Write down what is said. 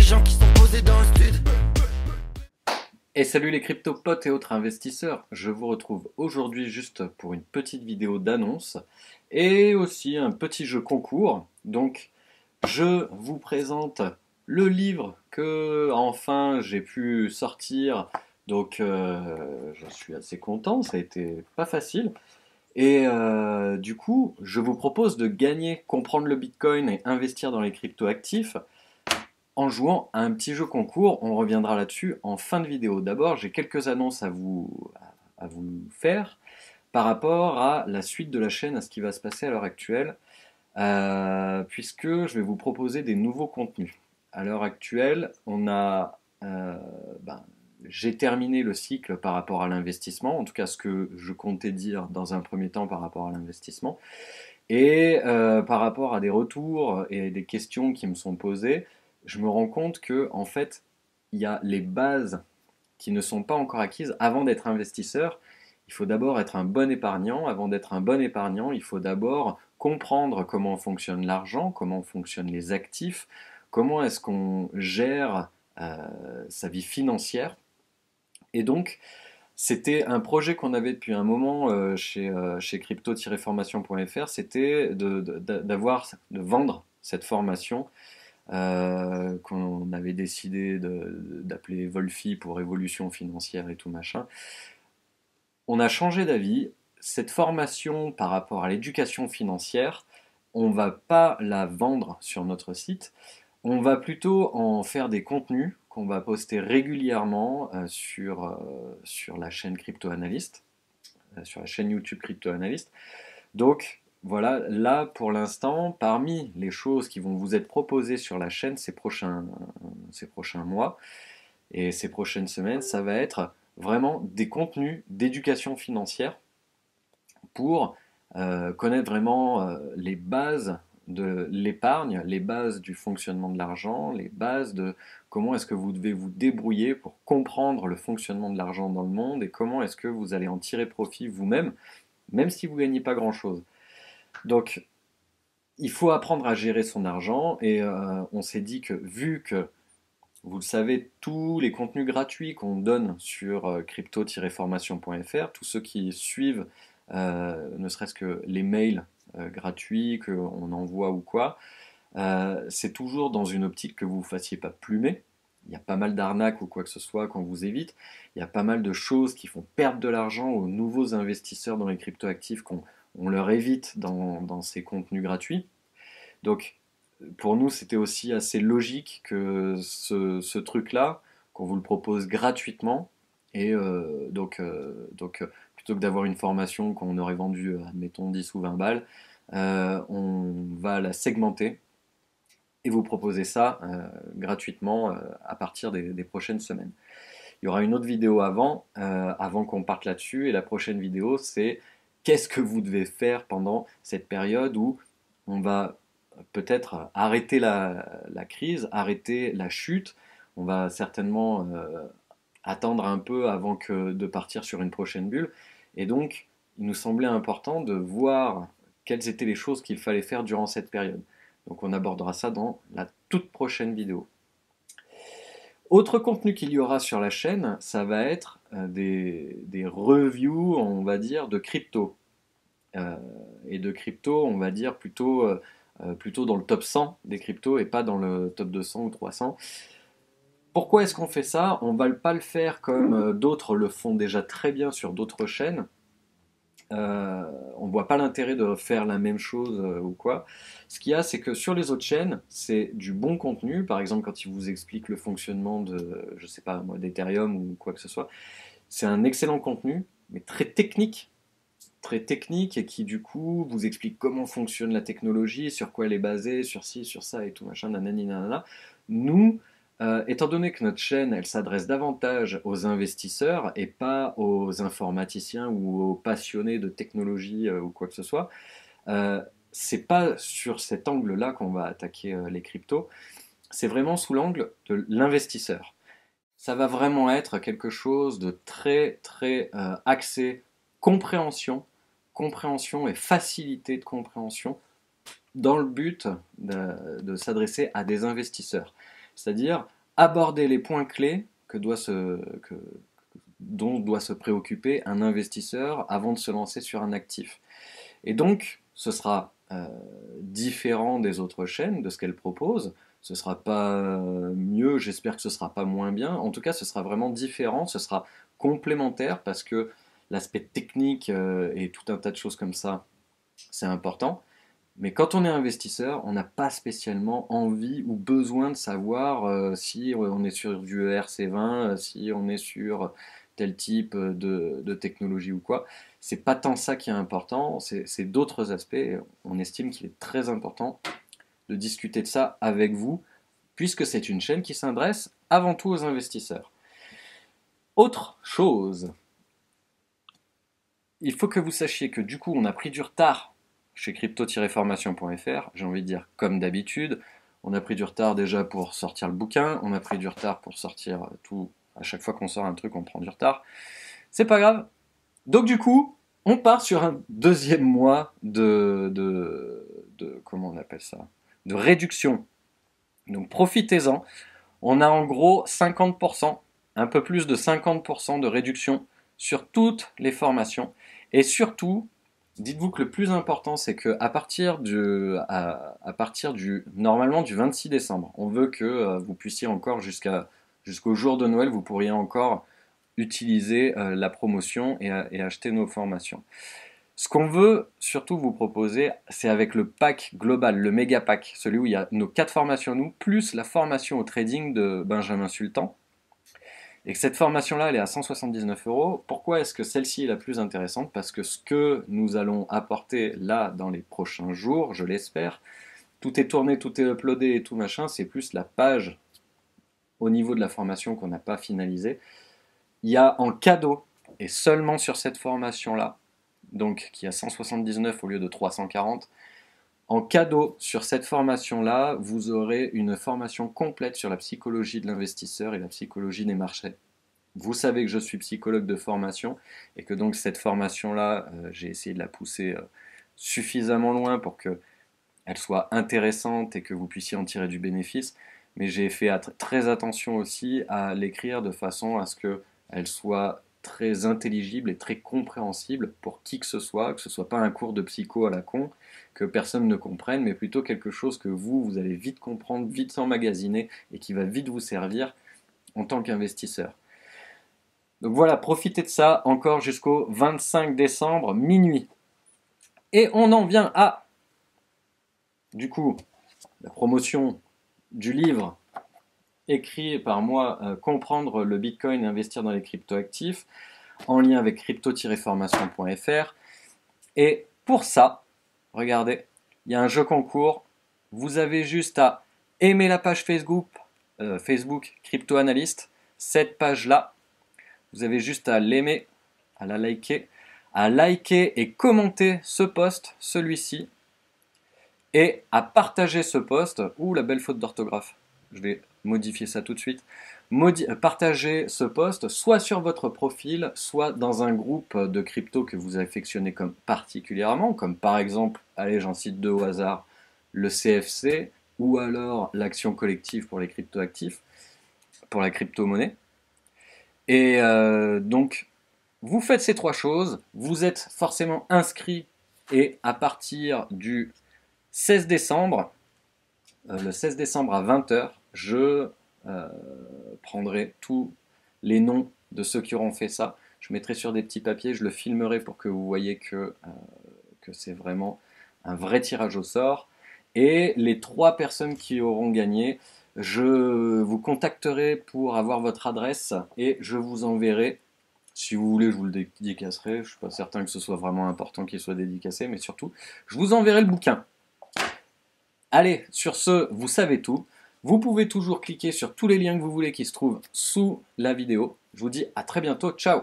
des gens qui sont posés dans le stud. Et salut les crypto-potes et autres investisseurs, je vous retrouve aujourd'hui juste pour une petite vidéo d'annonce et aussi un petit jeu concours. Donc je vous présente le livre que enfin j'ai pu sortir, donc je suis assez content, ça a été pas facile. Et du coup, je vous propose de gagner, comprendre le Bitcoin et investir dans les crypto-actifs en jouant à un petit jeu concours. On reviendra là-dessus en fin de vidéo. D'abord, j'ai quelques annonces à vous faire par rapport à la suite de la chaîne, à ce qui va se passer à l'heure actuelle, puisque je vais vous proposer des nouveaux contenus. À l'heure actuelle, j'ai terminé le cycle par rapport à l'investissement, en tout cas ce que je comptais dire dans un premier temps par rapport à l'investissement, et par rapport à des retours et des questions qui me sont posées, je me rends compte que en fait, il y a les bases qui ne sont pas encore acquises. Avant d'être investisseur, il faut d'abord être un bon épargnant. Avant d'être un bon épargnant, il faut d'abord comprendre comment fonctionne l'argent, comment fonctionnent les actifs, comment est-ce qu'on gère sa vie financière. Et donc, c'était un projet qu'on avait depuis un moment chez crypto-formation.fr, c'était de vendre cette formation qu'on avait décidé d'appeler Volfi pour évolution financière et tout machin. On a changé d'avis. Cette formation par rapport à l'éducation financière, on ne va pas la vendre sur notre site. On va plutôt en faire des contenus qu'on va poster régulièrement sur la chaîne Crypto Analyst, sur la chaîne YouTube Crypto Analyst. Donc voilà, là pour l'instant, parmi les choses qui vont vous être proposées sur la chaîne ces prochains mois et ces prochaines semaines, ça va être vraiment des contenus d'éducation financière pour connaître vraiment les bases de l'épargne, les bases du fonctionnement de l'argent, les bases de comment est-ce que vous devez vous débrouiller pour comprendre le fonctionnement de l'argent dans le monde et comment est-ce que vous allez en tirer profit vous-même, même si vous ne gagnez pas grand-chose. Donc, il faut apprendre à gérer son argent et on s'est dit que vu que vous le savez, tous les contenus gratuits qu'on donne sur crypto-formation.fr, tous ceux qui suivent ne serait-ce que les mails gratuits qu'on envoie ou quoi, c'est toujours dans une optique que vous ne fassiez pas plumer. Il y a pas mal d'arnaques ou quoi que ce soit qu'on vous évite. Il y a pas mal de choses qui font perdre de l'argent aux nouveaux investisseurs dans les cryptoactifs qu'on leur évite dans ces contenus gratuits. Donc, pour nous, c'était aussi assez logique que ce truc-là, qu'on vous le propose gratuitement. Et plutôt que d'avoir une formation qu'on aurait vendue, admettons, 10 ou 20 balles, on va la segmenter et vous proposer ça gratuitement à partir des prochaines semaines. Il y aura une autre vidéo avant qu'on parte là-dessus. Et la prochaine vidéo, c'est qu'est-ce que vous devez faire pendant cette période où on va peut-être arrêter la crise, arrêter la chute. On va certainement attendre un peu avant de partir sur une prochaine bulle. Et donc, il nous semblait important de voir quelles étaient les choses qu'il fallait faire durant cette période. Donc on abordera ça dans la toute prochaine vidéo. Autre contenu qu'il y aura sur la chaîne, ça va être des reviews, on va dire, de crypto. Et de crypto, on va dire plutôt dans le top 100 des cryptos et pas dans le top 200 ou 300. Pourquoi est-ce qu'on fait ça? On ne va pas le faire comme d'autres le font déjà très bien sur d'autres chaînes. On ne voit pas l'intérêt de faire la même chose ou quoi. Ce qu'il y a, c'est que sur les autres chaînes, c'est du bon contenu. Par exemple, quand ils vous expliquent le fonctionnement je sais pas moi, d'Ethereum ou quoi que ce soit, c'est un excellent contenu, mais très technique et qui du coup vous explique comment fonctionne la technologie, sur quoi elle est basée, sur ci, sur ça et tout machin, nanani nanana. Nous, étant donné que notre chaîne, elle s'adresse davantage aux investisseurs et pas aux informaticiens ou aux passionnés de technologie ou quoi que ce soit, c'est pas sur cet angle-là qu'on va attaquer les cryptos, c'est vraiment sous l'angle de l'investisseur. Ça va vraiment être quelque chose de très très axé compréhension, compréhension et facilité de compréhension dans le but de s'adresser à des investisseurs. c'est-à-dire aborder les points clés dont doit se préoccuper un investisseur avant de se lancer sur un actif. Et donc, ce sera différent des autres chaînes, de ce qu'elles proposent. Ce sera pas mieux, j'espère que ce sera pas moins bien. En tout cas, ce sera vraiment différent, ce sera complémentaire parce que l'aspect technique et tout un tas de choses comme ça, c'est important. Mais quand on est investisseur, on n'a pas spécialement envie ou besoin de savoir si on est sur du ERC20, si on est sur tel type de technologie ou quoi. C'est pas tant ça qui est important, c'est d'autres aspects. On estime qu'il est très important de discuter de ça avec vous, puisque c'est une chaîne qui s'adresse avant tout aux investisseurs. Autre chose, il faut que vous sachiez que du coup, on a pris du retard chez crypto-formation.fr, j'ai envie de dire comme d'habitude. On a pris du retard déjà pour sortir le bouquin, on a pris du retard pour sortir tout. À chaque fois qu'on sort un truc, on prend du retard. C'est pas grave. Donc du coup, on part sur un deuxième mois comment on appelle ça, de réduction. Donc profitez-en. On a en gros 50%, un peu plus de 50% de réduction sur toutes les formations. Et surtout, dites-vous que le plus important, c'est qu'à partir normalement du 26 décembre, on veut que vous puissiez encore jusqu'au jour de Noël, vous pourriez encore utiliser la promotion et acheter nos formations. Ce qu'on veut surtout vous proposer, c'est avec le pack global, le méga pack, celui où il y a nos 4 formations nous, plus la formation au trading de Benjamin Sultan. Et que cette formation-là, elle est à 179 €. Pourquoi est-ce que celle-ci est la plus intéressante? Parce que ce que nous allons apporter là dans les prochains jours, je l'espère, tout est tourné, tout est uploadé et tout machin, c'est plus la page au niveau de la formation qu'on n'a pas finalisée. Il y a en cadeau, et seulement sur cette formation-là, donc qui a 179 au lieu de 340, en cadeau sur cette formation-là, vous aurez une formation complète sur la psychologie de l'investisseur et la psychologie des marchés. Vous savez que je suis psychologue de formation et que donc cette formation-là, j'ai essayé de la pousser suffisamment loin pour qu'elle soit intéressante et que vous puissiez en tirer du bénéfice. Mais j'ai fait très attention aussi à l'écrire de façon à ce qu'elle soit très intelligible et très compréhensible pour qui que ce soit pas un cours de psycho à la con, que personne ne comprenne, mais plutôt quelque chose que vous allez vite comprendre, vite s'emmagasiner et qui va vite vous servir en tant qu'investisseur. Donc voilà, profitez de ça encore jusqu'au 25 décembre, minuit. Et on en vient à, du coup, la promotion du livre écrit par moi, Comprendre le Bitcoin et investir dans les cryptoactifs, en lien avec crypto-formation.fr. Et pour ça, regardez, il y a un jeu concours. Vous avez juste à aimer la page Facebook Crypto Analyst, cette page-là. Vous avez juste à l'aimer, à liker et commenter ce post, celui-ci, et à partager ce post. Ouh, la belle faute d'orthographe. Je vais modifier ça tout de suite. Partagez ce post soit sur votre profil, soit dans un groupe de crypto que vous affectionnez comme particulièrement, comme par exemple, allez, j'en cite deux au hasard, le CFC, ou alors l'action collective pour les cryptoactifs, pour la crypto-monnaie. Et donc, vous faites ces trois choses, vous êtes forcément inscrit, et à partir du 16 décembre, le 16 décembre à 20h, je prendrai tous les noms de ceux qui auront fait ça. Je mettrai sur des petits papiers, je le filmerai pour que vous voyez que c'est vraiment un vrai tirage au sort. Et les 3 personnes qui auront gagné, je vous contacterai pour avoir votre adresse et je vous enverrai, si vous voulez, je vous le dédicacerai. Je ne suis pas certain que ce soit vraiment important qu'il soit dédicacé, mais surtout, je vous enverrai le bouquin. Allez, sur ce, vous savez tout. Vous pouvez toujours cliquer sur tous les liens que vous voulez qui se trouvent sous la vidéo. Je vous dis à très bientôt. Ciao!